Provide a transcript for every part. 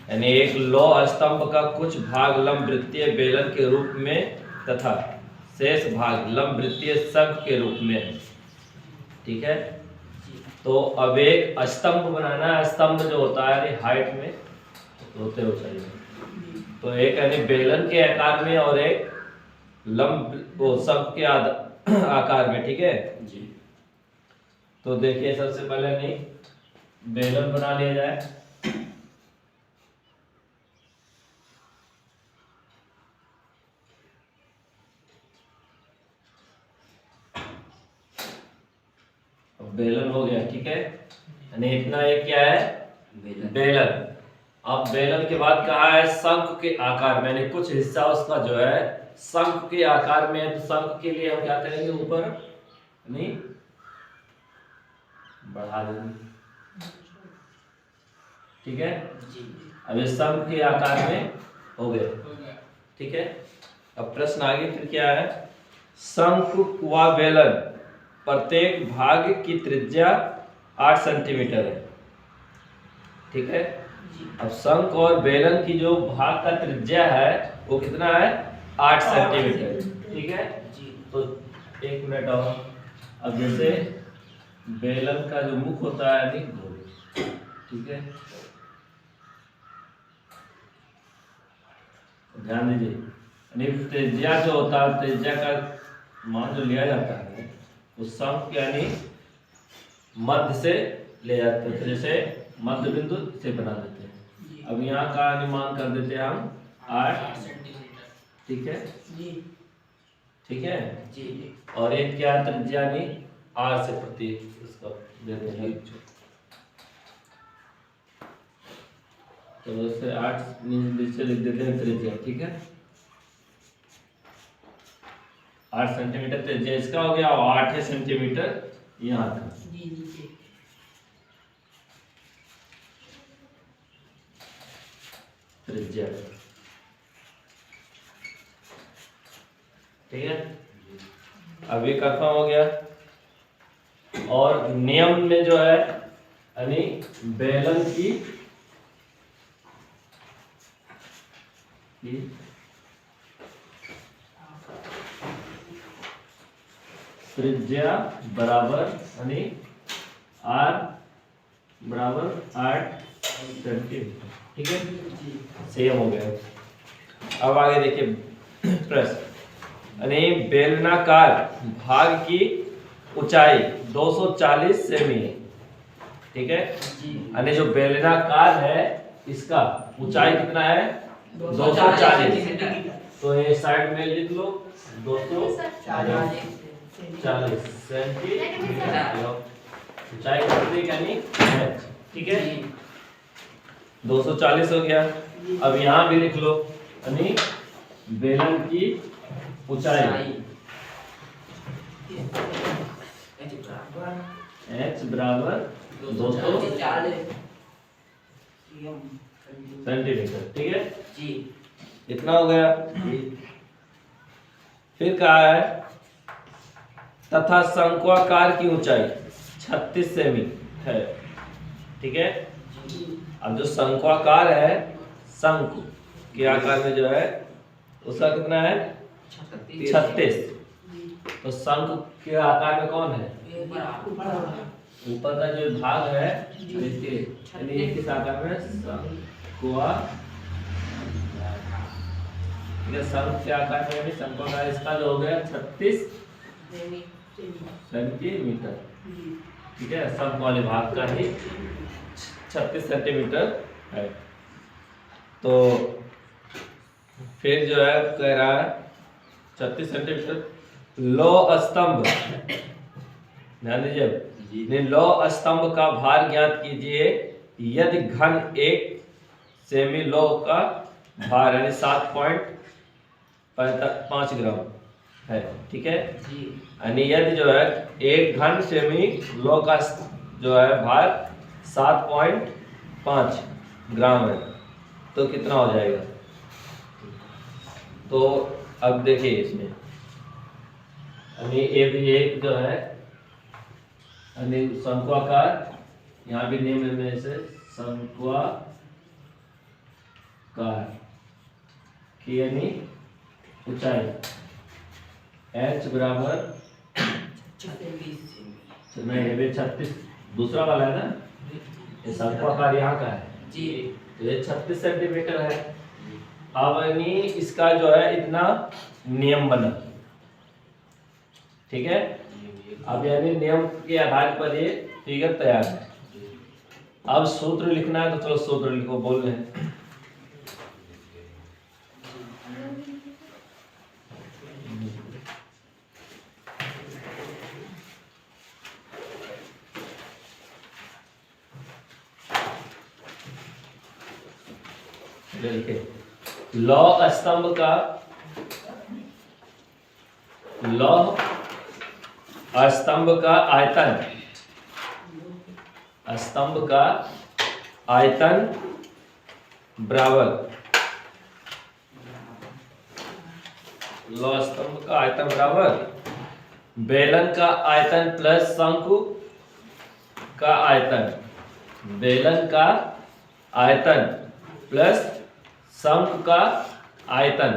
यानी एक लौह स्तंभ का कुछ भाग लंब वृत्तीय बेलन के रूप में तथा शेष भाग लंब वृत्तीय शंख के रूप में है। ठीक है, तो अब एक स्तंभ बनाना है। स्तंभ जो होता है हाइट में होते ऊंचाई में, तो एक यानी बेलन के आकार में और एक लंब वो शंख के आकार में। ठीक है जी। तो देखिए सबसे पहले नहीं बेलन बना लिया जाए। बेलन हो गया। ठीक है, यानी इतना एक क्या है बेलन। अब बेलन के बाद कहा है शंख के आकार में, यानी कुछ हिस्सा उसका जो है शंख के आकार में है। तो शंख के लिए हम क्या करेंगे, ऊपर नहीं बढ़ा देंगे। ठीक है, अब ये शंख के आकार में हो गए। ठीक है, अब प्रश्न आगे फिर क्या है, शंख व बेलन प्रत्येक भाग की त्रिज्या 8 सेंटीमीटर है। ठीक है, अब शंख और बेलन की जो भाग का त्रिज्या है वो कितना है, 8 सेंटीमीटर। ठीक है, तो एक मिनट और। अब जैसे बेलन का जो मुख होता है नहीं गोल, ठीक है, ध्यान दीजिए। त्रिज्या जो होता है, त्रिज्या का मान जो लिया जाता है उस शंख यानी मध्य से ले जाते हैं। तो जैसे मध्य बिंदु से बना देते हैं। अब यहाँ का अनुमान कर देते हैं हम 8 सेंटीमीटर। ठीक है जी, ठीक है जी। और एक क्या त्रिज्या नहीं 8 से प्रति उसका देते हैं। तो उससे 8 नीचे लिख देते हैं त्रिज्या। ठीक है, 8 सेंटीमीटर त्रिज्या इसका हो गया और 8 सेंटीमीटर यहाँ था। त्रिज्या। ठीक है, अब ये कंफर्म हो गया। और नियम में जो है यानी बेलन की त्रिज्या बराबर यानी r बराबर 8 सेंटीमीटर। ठीक है, सेम हो गया। अब आगे देखिए प्रश्न, यानी बेलनाकार भाग की ऊंचाई 240 सेमी है। ठीक है, यानी जो बेलनाकार है इसका ऊंचाई कितना है 240। तो ये साइड में लिख लो 240 सेंटीमीटर ऊंचाई कितनी यानी h। ठीक है, 240 हो गया। अब यहाँ भी लिख लो यानी बेलन की ऊंचाई h बराबर 240 सेंटीमीटर। ठीक है जी, इतना हो गया। फिर कहा है तथा शंक्वाकार की ऊंचाई 36 सेमी है। ठीक है, अब जो शंक्वाकार है शंख के आकार में जो है उसका कितना है 36। तो शंख के आकार में कौन है, ऊपर का जो भाग है इसके किस आकार में शंक्वाकार, शंख के आकार में शंक्वाकार इसका जो हो गया 36 सेंटीमीटर। ठीक है, शंख वाले भाग का ही 36 सेंटीमीटर है। तो फिर जो है कह रहा है 36 सेंटीमीटर लौह स्तंभ, ध्यान दीजिए, लौह स्तंभ का भार ज्ञात कीजिए यदि घन 1 सेमी लौह का भार यानी 7.5 ग्राम है। ठीक है, यानी यदि जो है 1 घन सेमी लौह का जो है भार 7.5 ग्राम है तो कितना हो जाएगा। तो अब देखिए इसमें यानी ये भी एक जो है यानी शंक्वाकार, यहाँ भी नेम में से शंक्वाकार की यानी ऊंचाई h बराबर 36 दूसरा वाला है ना, ये शंक्वाकार यहाँ का है जी, तो ये 36 सेंटीमीटर है। अब यानी इसका जो है इतना नियम बना, ठीक है। अब यानी नियम के आधार पर ये फिगर तैयार है। अब सूत्र लिखना है तो चलो सूत्र लिखो, बोल रहे हैं। लौह स्तंभ का स्तंभ का आयतन बराबर लौह स्तंभ का आयतन बराबर बेलन का आयतन प्लस शंकु का आयतन, बेलन का आयतन प्लस शंकु का आयतन।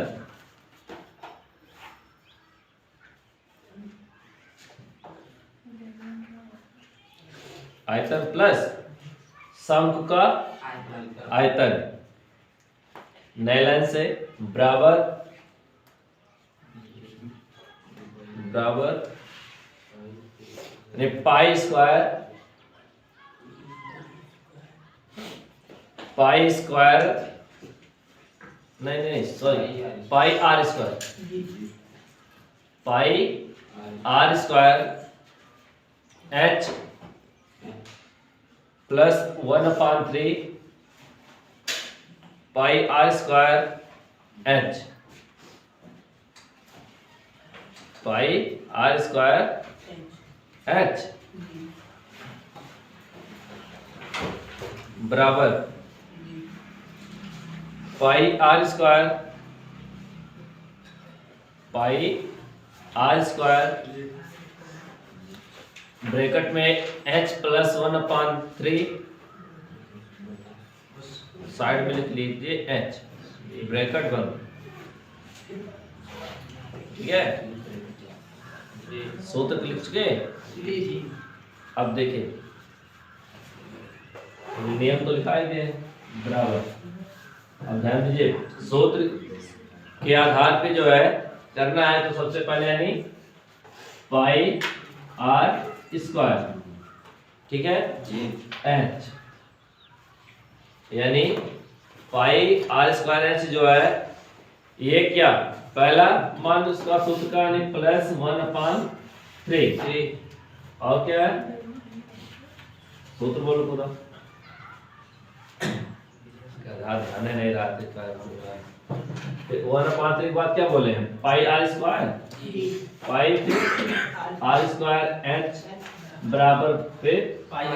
आयतन प्लस शंकु का आयतन नए लाइन से बराबर पाई स्क्वायर नहीं sorry pi are square h plus 1/3 pi are square h, pi are square h बराबर पाई आर स्क्वायर ब्रैकेट में h प्लस 1/3 साइड में लिख लीजिए h, ब्रैकेट बंद, ठीक है। सूत्र लिख चुके। अब देखिए नियम तो लिखा ही है बराबर। अब ध्यान दीजिए सूत्र के आधार पे जो है करना है तो सबसे पहले यानी पाई आर स्क्वायर, ठीक है जी, h यानी पाई आर स्क्वायर h जो है ये क्या पहला मान उसका सूत्र का यानी प्लस 1/3 और क्या है सूत्र बोलो पूरा, ध्यान नहीं रहा था। 1/3 के बाद क्या बोले हैं pi are square, pi are square h बराबर फिर पाई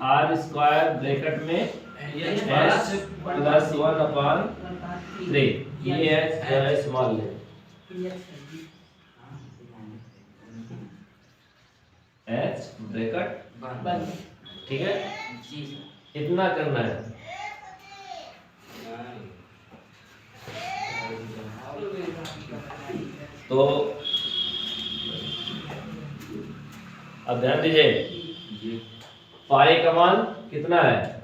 आर स्क्वायर ब्रैकेट में h प्लस 1/3 ये है स्मॉल ले h ब्रैकेट बंद, ठीक है इतना करना है। तो अब ध्यान दीजिए पाई का मान कितना है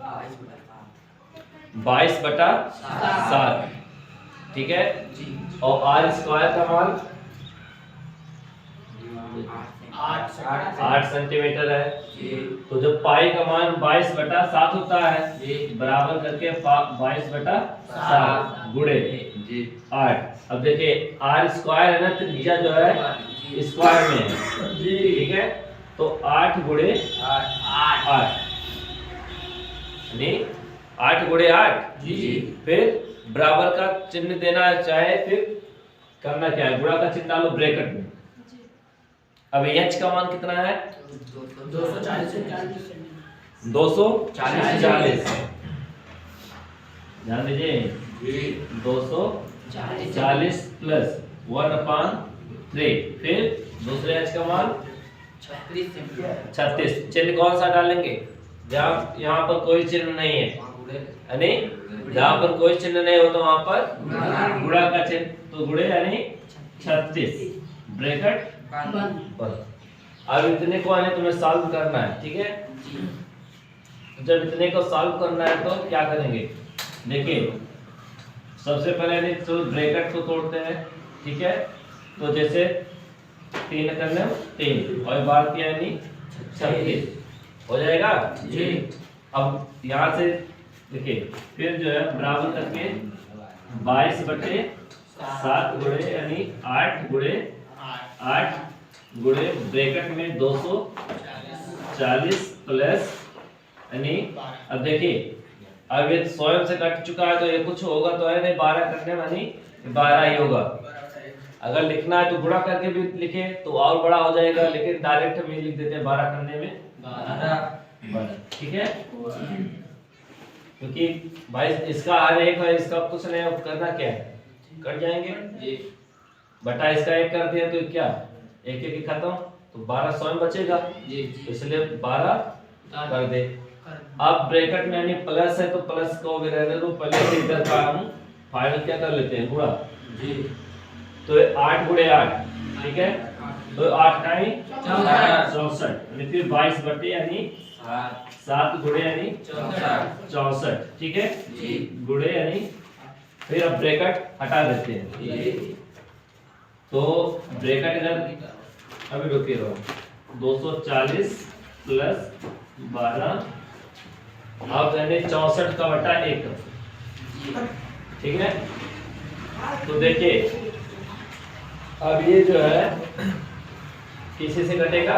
22/7, ठीक है, और आर स्क्वायर का मान 8 सेंटीमीटर है। तो जब पाई का मान 22/7 होता है बराबर करके 22/7 गुणे 8। अब देखिए आर स्क्वायर है ना त्रिज्या जो है स्क्वायर में है, ठीक है, तो 8 गुणे 8 नहीं 8 गुणे 8 फिर बराबर का चिन्ह देना चाहे फिर करना क्या है गुणा का चिन्ह डालो ब्रैकेट में। अब h का मान कितना है 240 ध्यान दीजिए 240 प्लस 1/3 फिर दूसरे h का मान 36। चिन्ह कौन सा डालेंगे जहाँ यहाँ पर कोई चिन्ह नहीं है यानी जहाँ पर कोई चिन्ह नहीं होता वहां पर गुणा का चिन्ह, तो गुणे यानी 36 ब्रैकेट बंद। अब इतने को आने तुम्हें सॉल्व करना है, ठीक है। जब इतने को सॉल्व करना है तो क्या करेंगे, देखिए सबसे पहले तो ब्रैकेट को तोड़ते हैं, ठीक है। तो जैसे 3 करने 3 और बार किया यानी 36 हो जाएगा जी। अब यहाँ से देखिए फिर जो है बराबर करके 22/7 गुणे यानी 8 गुणे 8 गुणे ब्रैकेट में 240 प्लस यानी अब देखिए अब ये स्वयं से कट चुका है तो ये कुछ होगा तो है नहीं, 12 करने में यानी 12 ही होगा। अगर लिखना है तो गुणा करके भी लिखे तो और बड़ा हो जाएगा, लेकिन डायरेक्ट हम लिख देते हैं 12 करने में 12, ठीक है। क्योंकि भाई इसका हर एक है, इसका कुछ नहीं करना, क्या है कट जाएंगे जी। बटा इसका 1 कर दिया तो क्या एक एक खत्म, तो 12 स्वयं बचेगा जी, इसलिए 12 कर दे। अब ब्रैकेट में यानी प्लस है तो प्लस को भी रहने दो, पहले से इधर का हम फाइनल क्या कर लेते हैं गुणा जी। तो 8 गुणे 8, ठीक है, तो 8 का ही 64 यानी फिर 22 यानी 7 गुणे यानी 64, ठीक है जी। गुणे यानी फिर अब ब्रैकेट हटा देते हैं जी। तो ब्रैकेट इधर अभी रुकिए रहो 240 प्लस 12 अब यानी 64 का बटा 1, ठीक है। तो देखिए अब ये जो है किसी से कटेगा,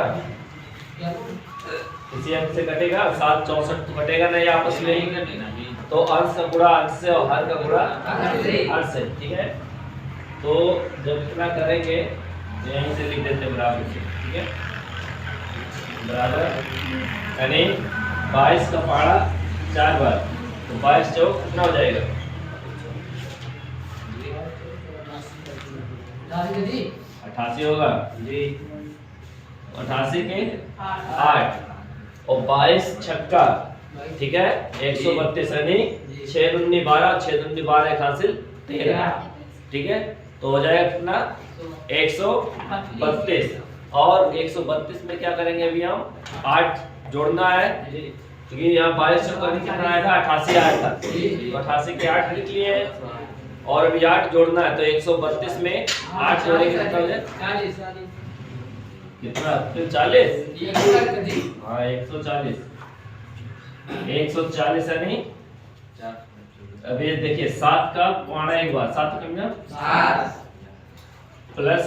किसी अंक से कटेगा, 7 64 तो कटेगा नहीं आपस में ही, तो अंश का गुणा अंश से और हर का गुणा हर से, ठीक है। तो जब इतना करेंगे यहीं से लिख देते बराबर से, ठीक है, बराबर यानी 22 का पारा 4 बार, तो 22 चौक कितना हो जाएगा 88 होगा जी। 88 के 8 और 22 छक्का, ठीक है 132 यानी 6 दूनी 12, 6 दूनी 12 एक हासिल 13, ठीक है। तो हो जाएगा कितना 132, और 132 में क्या करेंगे अभी हम 8 जोड़ना है, क्योंकि यहाँ 22 चौका कितना आया था 88 आया था, तो 88 के 8 लिख लिए हैं और अभी 8 जोड़ना है, तो 132 में 8 जोड़ेंगे कितना हो जाए कितना 40, हाँ 140 यानी अभी देखिए 7 का पौना एक बार 7 कम ना प्लस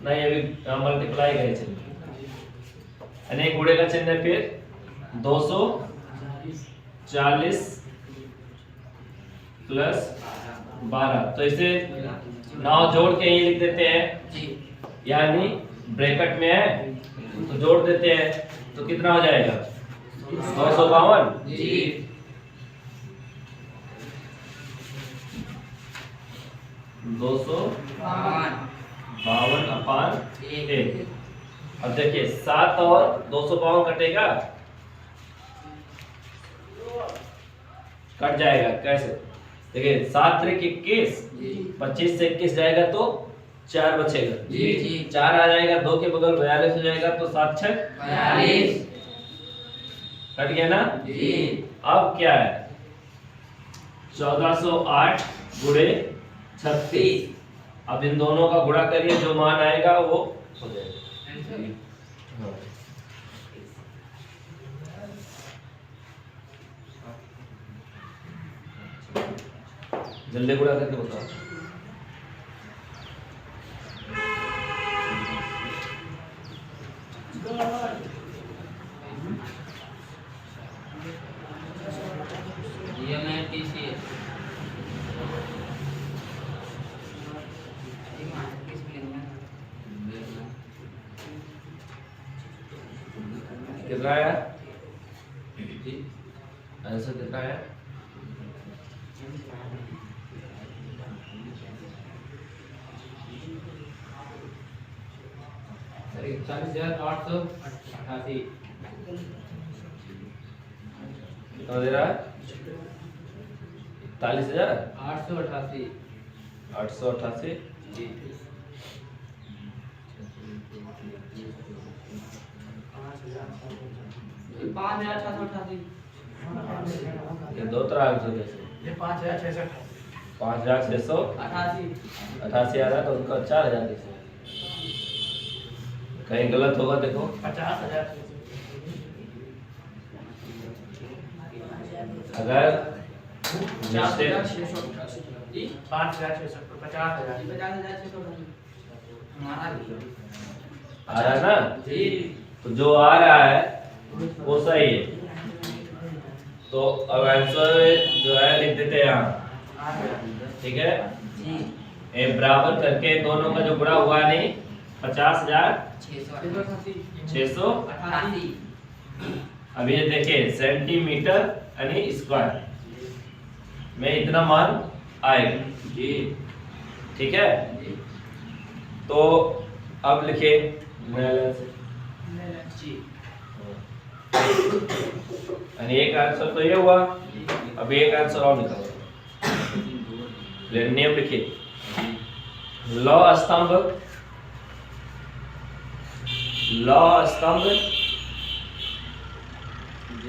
नहीं अभी मल्टीप्लाई करें यानी गुणे का चिन्ह है, फिर 240 प्लस 12, तो इसे 9 जोड़ के ही लिख देते हैं, यानी ब्रैकेट में है तो जोड़ देते हैं, तो कितना हो जाएगा 252 जी। 252 अपान 1। अब देखिए 7 और 252 कटेगा, कट जाएगा कैसे, देखिए 7 त्रिक 21, 25 से 21 जाएगा तो 4 बचेगा जी, 4 आ जाएगा, 2 के बगल 42 हो जाएगा, तो 7 छक 42 कट गया ना जी। अब क्या है 1408 गुणे 36, अब इन दोनों का गुणा करिए, जो मान आएगा वो हो जाएगा। जल्दी गुणा करके बताओ। कितना आया आंसर कितना आया सर 41,888 कितना दे रहा है 41,000 888 888 जी 5,688 ये दो तरह आंसर कैसे? ये 5,688 5,688 आ रहा है तो उनका 4,000 कैसे? कहीं गलत होगा देखो। 50,000 अगर 50,688 जी 5,600 50,000 हमारा आ रहा है ना? जी तो जो आ रहा है वो सही है। तो अब आंसर जो है लिख देते हैं यहाँ, ठीक है? जी ए बराबर करके दोनों का जो गुणा हुआ नहीं 50,688। 88 अब ये देखिए सेंटीमीटर यानी स्क्वायर में इतना मान आएगा, जी ठीक है? तो अब लिखिए नया लाइन से। जी यानी एक आंसर तो ये हुआ, अब एक आंसर और निकालो। नियम लिखिए, लौ स्तंभ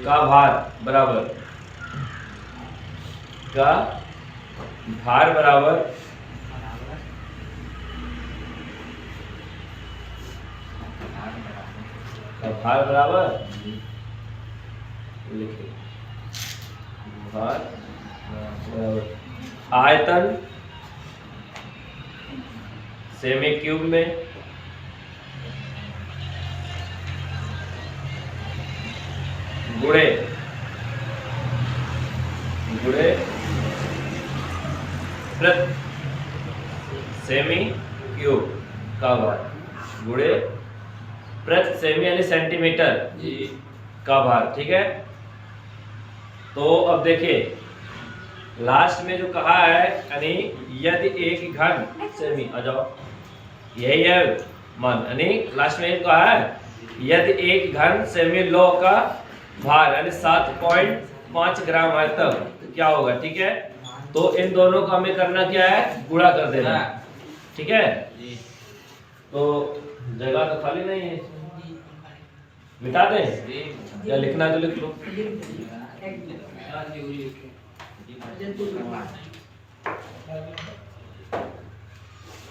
का भार बराबर का भार बराबर का भार बराबर लिखिए भार बराबर आयतन सेमी क्यूब में गुणे प्रति सेमी क्यूब का भार गुणे प्रति सेमी यानी सेंटीमीटर जी का भार, ठीक है? तो अब देखिए लास्ट में जो कहा है यानी यदि एक घन सेमी आ जाओ यही है मान, यानी लास्ट में ये कहा है यदि एक घन सेमी लौ का भार यानी 7.5 ग्राम है तब तो क्या होगा, ठीक है? तो इन दोनों का हमें करना क्या है, गुणा कर देना, ठीक है? तो जगह तो खाली नहीं है, मिटा दें या लिखना तो लिख लो।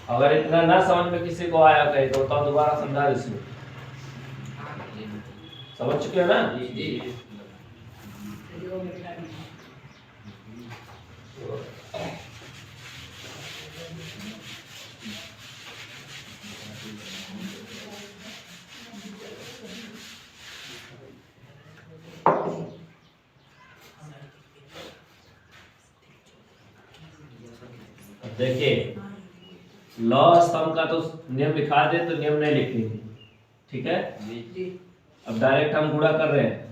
अगर इतना ना समझ में किसी को आया कहे तो बताओ, दोबारा समझा इसमें। समझ चुके हो ना? देखिए लौ स्तंभ का तो नियम लिखा दे तो नियम नहीं लिखनी, ठीक है? अब डायरेक्ट हम गुणा कर रहे हैं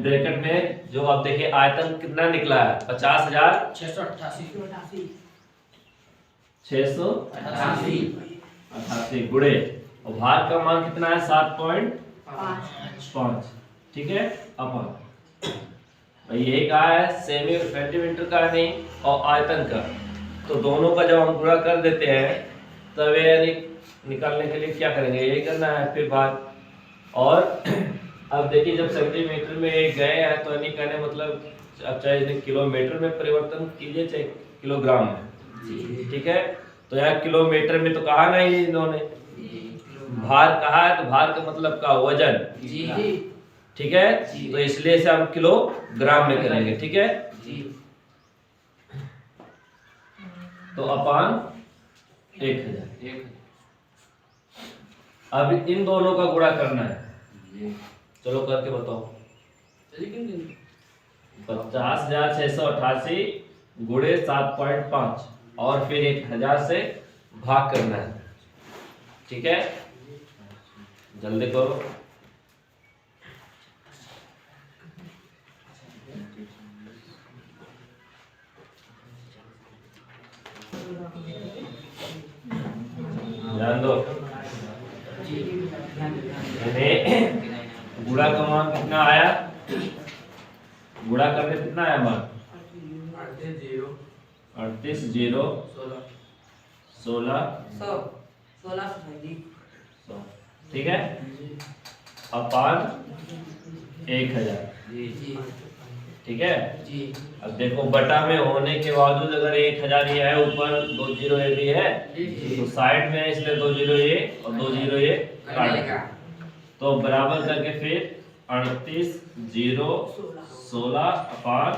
ब्रैकेट में जो अब देखिए आयतन कितना निकला है 50,688 गुणे और भार का मान कितना है 7.5, ठीक है? अपन भाई यही कहा है सेमी सेंटीमीटर का नहीं और आयतन का, तो दोनों का जब हम गुणा कर देते हैं तब ये निकालने के लिए क्या करेंगे, यही करना है फिर भार। और अब देखिए जब सेंटीमीटर में गए हैं तो यानी कहने मतलब अब चाहे किलोमीटर में परिवर्तन कीजिए चाहे किलोग्राम में, ठीक है? तो यहाँ किलोमीटर में तो कहा नहीं इन्होंने, भार कहा है तो भार का मतलब का वजन, ठीक है? तो इसलिए इसे हम किलोग्राम में करेंगे, ठीक है? तो अपान 1000। अब इन दोनों का गुणा करना है, चलो करके बताओ। 50,688 गुणे 7.5 और फिर 1000 से भाग करना है, ठीक है? जल्दी करो। ध्यान दो, गुणा का मान कितना आया, गुणा करके कितना आया मान 38 0 38 0 16 100 16 जी 100 ठीक है। अपान 1000 जी ठीक है। जी अब देखो बटा में होने के बावजूद अगर 1000 ये है ऊपर 2 0 ये भी है तो साइड में है इसलिए 2 0 ये और 2 0 ये काट कटेगा तो बराबर करके फिर 38 0 16 अपान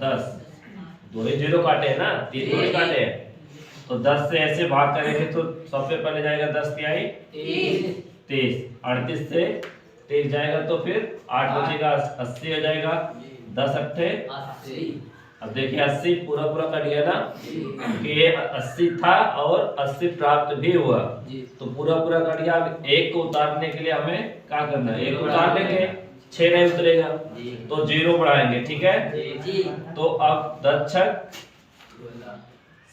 10 दो ही 0 काटे हैं ना, 3 थोड़ी काटे हैं तो 10 से ऐसे भाग करेंगे तो सबसे पहले जाएगा 10 तिहाई 23 38 से 23 जाएगा तो फिर 8 बचेगा 80 हो जाएगा 10 अट्ठे 80 अब देखिए 80 पूरा पूरा कट गया ना कि ये 80 था और 80 प्राप्त भी हुआ जी तो पूरा पूरा कट गया। अब एक को उतारने के लिए हमें क्या करना है, एक उतार लेंगे 6 नहीं उतरेगा जी तो 0 बढ़ाएंगे ठीक है। जी तो अब 10 छक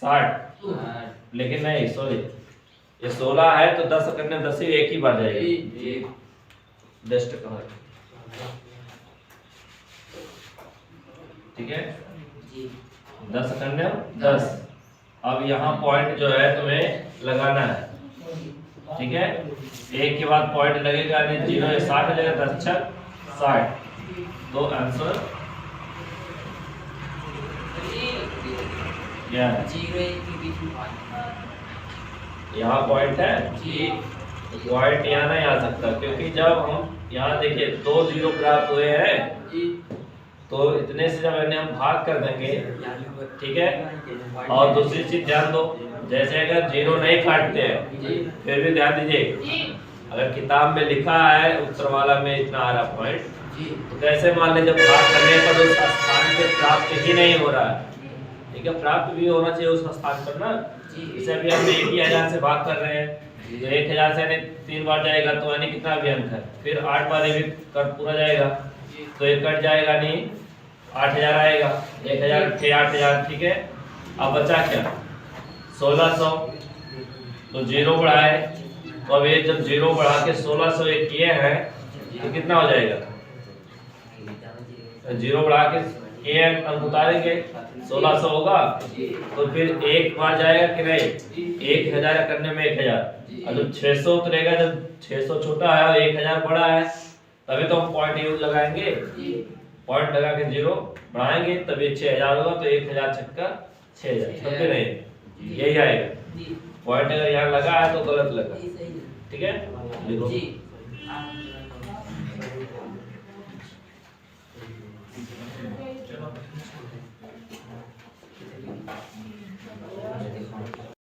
60 लेकिन नहीं सॉरी ये 16 है तो 10 करने 10 ही एक ही बार जाएगी जी डस्ट कहाँ ठीक है जी 10 करने 10। अब यहाँ पॉइंट जो है तुम्हें लगाना है ठीक है। एक के बाद पॉइंट लगेगा नहीं 0 या 60 हो जाएगा 10 छक 60 तो आंसर क्या है। 0 1 के बीच में पानी यहाँ पॉइंट है जी पॉइंट यहाँ नहीं आ सकता क्योंकि जब हम यहाँ देखिए 2 0 प्राप्त हुए हैं जी तो इतने से जब इन्हें हम भाग कर देंगे ठीक है। और दूसरी चीज ध्यान दो जैसे अगर 0 नहीं काटते हैं फिर भी ध्यान दीजिए अगर किताब में लिखा है उत्तर वाला में इतना आ रहा पॉइंट जी तो कैसे मान ले जब भाग करने पर उस स्थान पे प्राप्त ही नहीं हो रहा है ठीक है। प्राप्त भी होना चाहिए उस स्थान पर ना। जैसे अभी हम 1000 से भाग कर रहे हैं तो 1000 से यानी 3 बार जाएगा तो यानी कितना भी अंक है फिर 8 बार ये भी कर पूरा जाएगा तो ये कट जाएगा नहीं 8000 आएगा 1000 6 8000 ठीक है। अब बचा क्या 1600 तो 0 बढ़ाए तो अब ये जब 0 बढ़ा के 1600 ये किए हैं तो कितना हो जाएगा 0 बढ़ा के किए हैं अंक उतारेंगे 1600 होगा तो फिर एक बार जाएगा कि नहीं 1000 करने में 1000 और जब 600 उतरेगा जब 600 छोटा है और 1000 बड़ा है तभी तो हम पॉइंट यूज लगाएंगे पॉइंट लगा के 0 बढ़ाएंगे तभी 6000 होगा तो 1000 छक्का 6000 तब भी नहीं यही आएगा। पॉइंट अगर यहाँ लगा है तो गलत लगा ठीक है लिखो जी